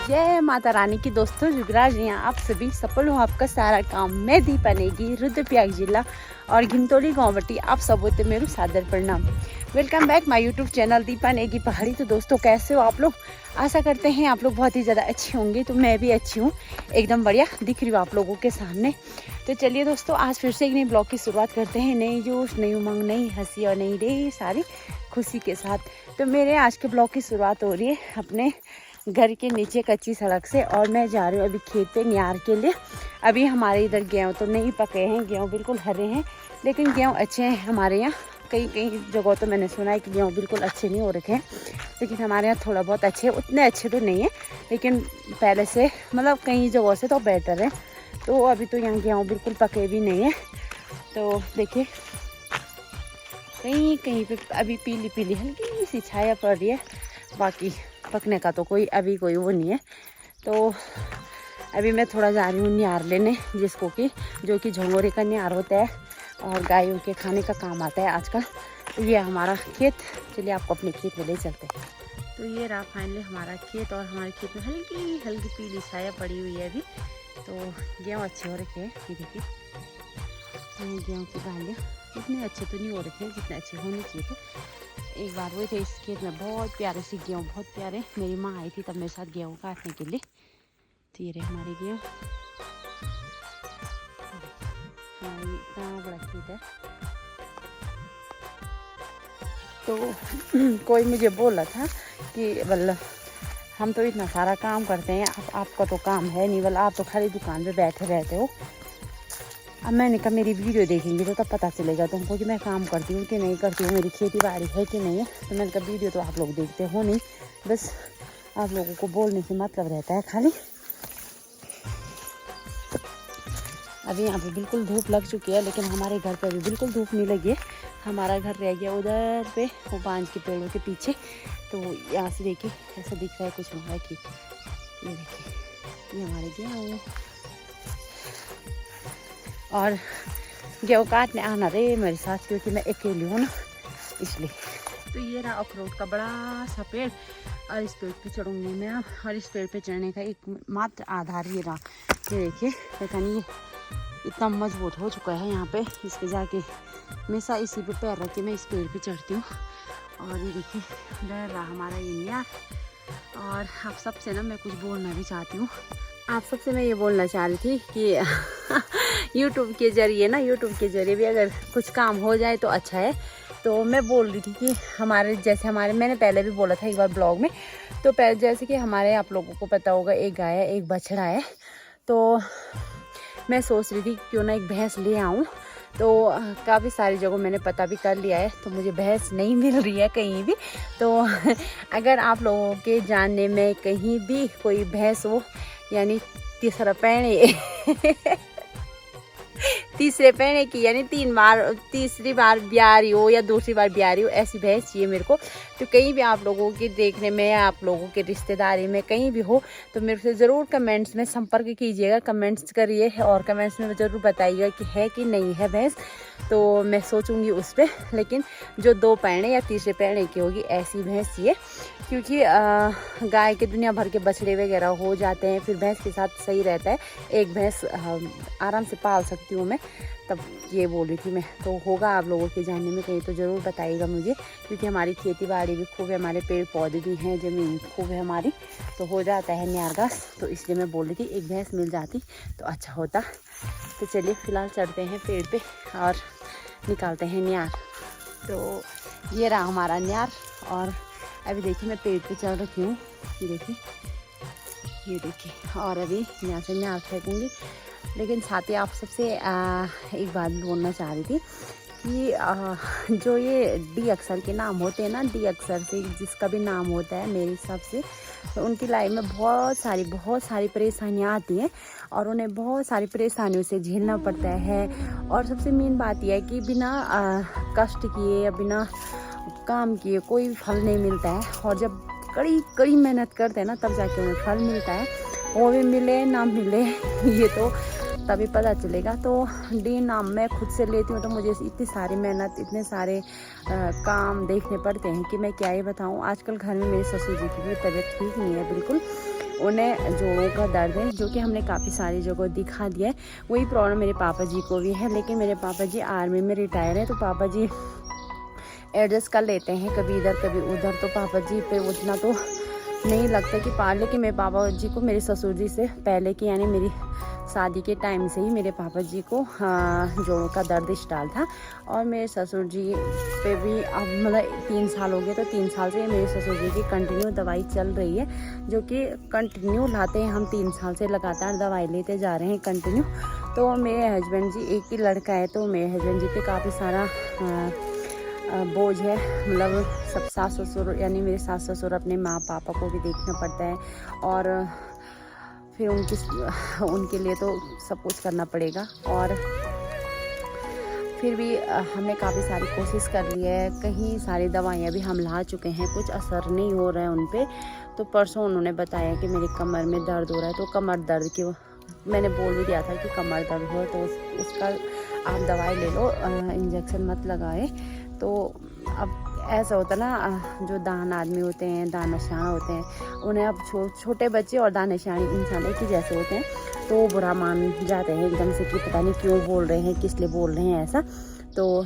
जय माता रानी की दोस्तों, युगराज यहाँ आप सभी सफल हो आपका सारा काम। मैं दीपा नेगी, रुद्रप्रयाग जिला और घिंतोली गाँवटी आप सब होते मेरू सादर प्रणाम। Welcome back my YouTube channel Deepa Negi पहाड़ी। तो दोस्तों कैसे हो आप लोग? आशा करते हैं आप लोग बहुत ही ज़्यादा अच्छे होंगे। तो मैं भी अच्छी हूँ, एकदम बढ़िया दिख रही हूँ आप लोगों के सामने। तो चलिए दोस्तों, आज फिर से एक नई ब्लॉग की शुरुआत करते हैं। नई जोश, नई उमंग, नई हंसी और नई ढेर सारी खुशी के साथ। तो मेरे आज के ब्लॉग की शुरुआत हो रही है अपने घर के नीचे कच्ची सड़क से, और मैं जा रही हूँ अभी खेत पे न्यार के लिए। अभी हमारे इधर गेहूँ तो नहीं पके हैं, गेहूँ बिल्कुल हरे हैं, लेकिन गेहूँ अच्छे हैं हमारे यहाँ। कई कई जगहों तो मैंने सुना है कि गेहूँ बिल्कुल अच्छे नहीं हो रखे हैं, लेकिन हमारे यहाँ थोड़ा बहुत अच्छे, उतने अच्छे तो नहीं है, लेकिन पहले से मतलब कई जगहों से तो बेटर है। तो अभी तो यहाँ गेहूँ बिल्कुल पके भी नहीं है। तो देखिए कहीं कहीं पे अभी पीली पीली हल्की सी छाया पड़ रही है, बाकी पकने का तो कोई अभी कोई वो नहीं है। तो अभी मैं थोड़ा जा रही हूँ न्यार लेने, जिसको कि जो कि झंगोरे का न्यार होता है और गायों के खाने का काम आता है आजकल। तो ये हमारा खेत, चलिए आपको अपने खेत में ले चलते हैं। तो ये रहा फाइनली हमारा खेत, और हमारे खेत में हल्की हल्की पीली छाया पड़ी हुई है अभी। तो गेहूँ अच्छे हो रखे हैं, ये देखिए गेहूँ की बालियाँ इतने अच्छे तो नहीं हो रखे हैं जितने अच्छे होने चाहिए थे। एक बार हुए थे इस खेत में बहुत प्यारे से गेहूँ, बहुत प्यारे। मेरी माँ आई थी तब मेरे साथ गेहूँ काटने के लिए। तो ये रहे हमारे गेहूँ, हमारी इतना बड़ा खेत है। तो कोई मुझे बोला था कि बल्ला हम तो इतना सारा काम करते हैं, आपका तो काम है नहीं, बल्ला आप तो खाली दुकान पे बैठे रहते हो। अब मैंने कहा मेरी वीडियो देखेंगे तो तब पता चलेगा तुमको कि मैं काम करती हूँ कि नहीं करती हूँ, मेरी खेती बाड़ी है कि नहीं है। तो मैंने कहा वीडियो तो आप लोग देखते हो नहीं, बस आप लोगों को बोलने से मतलब रहता है खाली। अभी यहाँ पे बिल्कुल धूप लग चुकी है, लेकिन हमारे घर पे अभी बिल्कुल धूप नहीं लगी है। हमारा घर रह गया उधर पे वो बांझ के पेड़ों के पीछे। तो यहाँ से देखिए ऐसा दिख रहा है कुछ हमारा खेत। ये देखिए ये हमारे गेहूँ, और गेहूँ काटने आना रे मेरे साथ, क्योंकि मैं अकेली हूँ ना इसलिए। तो ये रहा अखरोट का बड़ा सा पेड़, और इस पेड़ पे चढ़ूँगी मैं अब। और इस पेड़ पे चढ़ने का एक मात्र आधार ये रहा, ये देखिए पता नहीं ये इतना मजबूत हो चुका है यहाँ पे, इस पे जाके हमेशा इसी पे पैर रख के मैं इस पेड़ पे चढ़ती हूँ। और ये देखिए डर रहा हमारा ये न्यार। और आप सबसे ना मैं कुछ बोलना भी चाहती हूँ। आप सबसे मैं ये बोलना चाह रही थी कि यूट्यूब के ज़रिए ना, यूट्यूब के ज़रिए भी अगर कुछ काम हो जाए तो अच्छा है। तो मैं बोल रही थी कि हमारे जैसे मैंने पहले भी बोला था एक बार ब्लॉग में, तो पहले जैसे कि हमारे आप लोगों को पता होगा एक गाय है एक बछड़ा है। तो मैं सोच रही थी क्यों ना एक भैंस ले आऊँ। तो काफ़ी सारी जगहों मैंने पता भी कर लिया है, तो मुझे भैंस नहीं मिल रही है कहीं भी। तो अगर आप लोगों के जानने में कहीं भी कोई भैंस हो, यानी तीसरे पैणे की, यानी तीसरी बार ब्यारी हो या दूसरी बार ब्यारी हो, ऐसी भैंस चाहिए मेरे को। तो कहीं भी आप लोगों के देखने में या आप लोगों के रिश्तेदारी में कहीं भी हो, तो मेरे से ज़रूर कमेंट्स में संपर्क कीजिएगा, कमेंट्स करिए और कमेंट्स में ज़रूर बताइएगा कि है कि नहीं है भैंस। तो मैं सोचूंगी उस पर, लेकिन जो 2 पैणे या तीसरे पैणे की होगी ऐसी भैंस चाहिए, क्योंकि गाय के दुनिया भर के बछड़े वगैरह हो जाते हैं, फिर भैंस के साथ सही रहता है। एक भैंस आराम से पाल सकती हूँ मैं, तब ये बोल रही थी मैं। तो होगा आप लोगों के जानने में कहीं तो ज़रूर बताइएगा मुझे, क्योंकि हमारी खेती बाड़ी भी खूब है, हमारे पेड़ पौधे भी हैं, ज़मीन खूब है हमारी, तो हो जाता है न्यार घास। तो इसलिए मैं बोल रही थी एक भैंस मिल जाती तो अच्छा होता। तो चलिए फ़िलहाल चढ़ते हैं पेड़ पे और निकालते हैं न्यार। तो ये रहा हमारा न्यार, और अभी देखिए मैं पेड़ पे चढ़ रखी हूँ, ये देखिए और अभी यहाँ से न्यार फेंकूँगी। लेकिन साथ ही आप सबसे एक बात बोलना चाह रही थी कि जो ये डी अक्षर के नाम होते हैं ना, डी अक्षर से जिसका भी नाम होता है मेरे हिसाब से, तो उनकी लाइफ में बहुत सारी परेशानियाँ आती हैं, और उन्हें बहुत सारी परेशानियों से झेलना पड़ता है। और सबसे मेन बात यह है कि बिना कष्ट किए या बिना काम किए कोई फल नहीं मिलता है। और जब कड़ी मेहनत करते हैं ना, तब जाके उन्हें फल मिलता है। वो भी मिले ना मिले ये तो तभी पता चलेगा। तो डी नाम मैं खुद से लेती हूँ, तो मुझे इतनी सारी मेहनत, इतने सारे काम देखने पड़ते हैं कि मैं क्या ही बताऊँ। आजकल घर में मेरे ससुर जी की भी तबीयत ठीक नहीं है बिल्कुल, उन्हें जोड़ों का दर्द है, जो कि हमने काफ़ी सारी जगह दिखा दिया है। वही प्रॉब्लम मेरे पापा जी को भी है, लेकिन मेरे पापा जी आर्मी में रिटायर है, तो पापा जी एडजस्ट कर लेते हैं, कभी इधर कभी उधर। तो पापा जी पे उतना तो नहीं लगता कि लेकिन मेरे पापा जी को मेरे ससुर जी से पहले की, यानी मेरी शादी के टाइम से ही मेरे पापा जी को जोड़ों का दर्द स्टार्ट था। और मेरे ससुर जी पे भी अब मतलब 3 साल हो गए, तो 3 साल से मेरे ससुर जी की कंटिन्यू दवाई चल रही है, जो कि कंटिन्यू लाते हैं हम। 3 साल से लगातार दवाई लेते जा रहे हैं कंटिन्यू। तो मेरे हस्बैंड जी, एक ही लड़का है, तो मेरे हस्बैंड जी पे काफ़ी सारा बोझ है। मतलब सब सास ससुर, यानी मेरे सास ससुर अपने माँ पापा को भी देखना पड़ता है, और फिर उनके लिए तो सब कुछ करना पड़ेगा। और फिर भी हमने काफ़ी सारी कोशिश कर ली है, कहीं सारी दवाइयाँ भी हम ला चुके हैं, कुछ असर नहीं हो रहा है उन पे। तो परसों उन्होंने बताया कि मेरी कमर में दर्द हो रहा है, तो कमर दर्द की मैंने बोल भी दिया था कि कमर दर्द हो तो उसका आप दवाई ले लो, इंजेक्शन मत लगाए। तो अब ऐसा होता ना, जो दान आदमी होते हैं, दानशान होते हैं, उन्हें अब छोटे बच्चे और दानशान इंसान एक ही जैसे होते हैं, तो वो बुरा मान जाते हैं एकदम से कि पता नहीं क्यों बोल रहे हैं, किस लिए बोल रहे हैं ऐसा। तो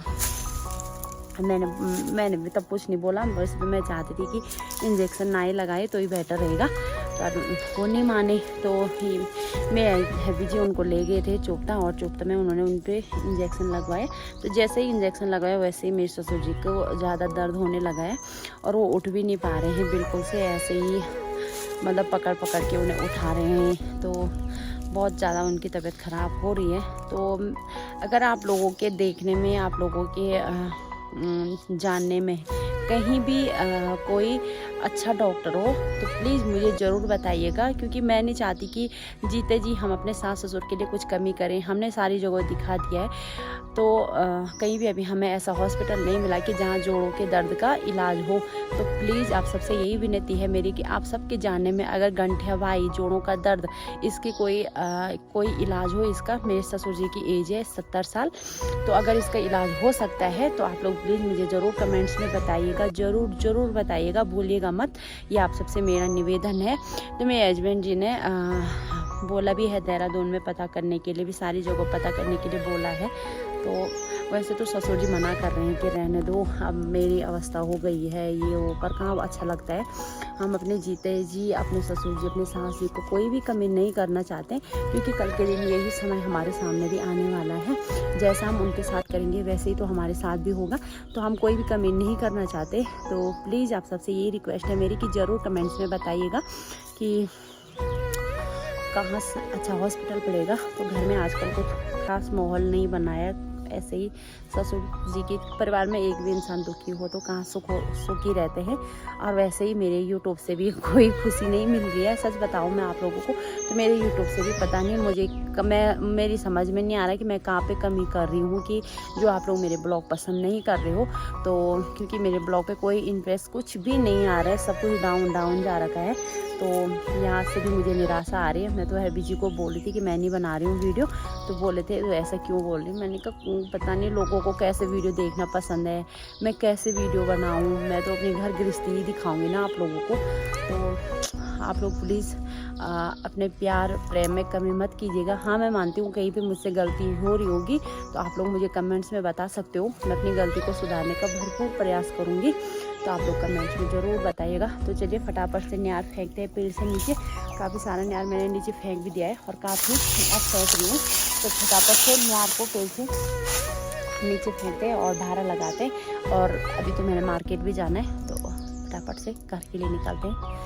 मैंने भी तब कुछ नहीं बोला, बस मैं चाहती थी कि इंजेक्शन ना ही लगाए तो ही बेटर रहेगा। पर वो नहीं माने, तो ही मेरे हबी जी उनको ले गए थे चोपता, और चोपता में उन्होंने उन पर इंजेक्शन लगवाए। तो जैसे ही इंजेक्शन लगाया वैसे ही मेरे ससुर जी को ज़्यादा दर्द होने लगा है, और वो उठ भी नहीं पा रहे हैं बिल्कुल से, ऐसे ही मतलब पकड़ पकड़ के उन्हें उठा रहे हैं। तो बहुत ज़्यादा उनकी तबीयत ख़राब हो रही है। तो अगर आप लोगों के देखने में, आप लोगों के जानने में कहीं भी कोई अच्छा डॉक्टर हो, तो प्लीज़ मुझे ज़रूर बताइएगा, क्योंकि मैं नहीं चाहती कि जीते जी हम अपने सास ससुर के लिए कुछ कमी करें। हमने सारी जगह दिखा दिया है, तो कहीं भी अभी हमें ऐसा हॉस्पिटल नहीं मिला कि जहाँ जोड़ों के दर्द का इलाज हो। तो प्लीज़ आप सबसे यही विनती है मेरी कि आप सबके जानने में अगर गंठियाबाई, जोड़ों का दर्द, इसकी कोई इलाज हो इसका। मेरे ससुर जी की एज है 70 साल, तो अगर इसका इलाज हो सकता है तो आप लोग प्लीज़ मुझे ज़रूर कमेंट्स में बताइएगा, ज़रूर बताइएगा, भूलिएगा मत। ये आप सबसे मेरा निवेदन है। तो मेरे हस्बैंड जी ने बोला भी है देहरादून में पता करने के लिए, भी सारी जगह पता करने के लिए बोला है। तो वैसे तो ससुर जी मना कर रहे हैं कि रहने दो, अब मेरी अवस्था हो गई है, ये वो, पर कहाँ अच्छा लगता है। हम अपने जीते जी, अपने ससुर जी, अपने सास जी को कोई भी कमी नहीं करना चाहते, क्योंकि कल के दिन यही समय हमारे सामने भी आने वाला है। जैसा हम उनके साथ करेंगे वैसे ही तो हमारे साथ भी होगा, तो हम कोई भी कमी नहीं करना चाहते। तो प्लीज़ आप सबसे यही रिक्वेस्ट है मेरी कि ज़रूर कमेंट्स में बताइएगा कि कहाँ से अच्छा हॉस्पिटल पड़ेगा। तो घर में आजकल कुछ खास माहौल नहीं बनाया, ऐसे ही ससुर जी के परिवार में एक भी इंसान दुखी हो तो कहाँ सुखी रहते हैं। और वैसे ही मेरे यूट्यूब से भी कोई खुशी नहीं मिल रही है, सच बताऊँ मैं आप लोगों को। तो मेरे यूट्यूब से भी पता नहीं मुझे, मेरी समझ में नहीं आ रहा है कि मैं कहाँ पे कमी कर रही हूँ कि जो आप लोग मेरे ब्लॉग पसंद नहीं कर रहे हो। तो क्योंकि मेरे ब्लॉग पे कोई इंटरेस्ट कुछ भी नहीं आ रहा है, सब कुछ डाउन जा रखा है। तो यहाँ से भी मुझे निराशा आ रही है। मैं तो हबी जी को बोल रही थी कि मैं नहीं बना रही हूँ वीडियो, तो बोले थे तो ऐसा क्यों बोल रही हूँ। मैंने कहा पता नहीं लोगों को कैसे वीडियो देखना पसंद है, मैं कैसे वीडियो बनाऊँ, मैं तो अपनी घर गृहस्थी ही दिखाऊँगी ना आप लोगों को। तो आप लोग प्लीज़ अपने प्यार प्रेम में कमी मत कीजिएगा। हाँ, मैं मानती हूँ कहीं पे मुझसे गलती हो रही होगी, तो आप लोग मुझे कमेंट्स में बता सकते हो। मैं अपनी गलती को सुधारने का भरपूर प्रयास करूँगी, तो आप लोग कमेंट्स में ज़रूर बताइएगा। तो चलिए फटाफट से न्यार फेंकते हैं पेड़ से नीचे। काफ़ी सारा न्यार मैंने नीचे फेंक भी दिया है और काफ़ी अब फेंक रही हूँ। तो फटाफट से न्यार को पेड़ से नीचे फेंकते हैं और धारा लगाते हैं। और अभी तो मैंने मार्केट भी जाना है, तो फटाफट से घर के लिए निकलते हैं।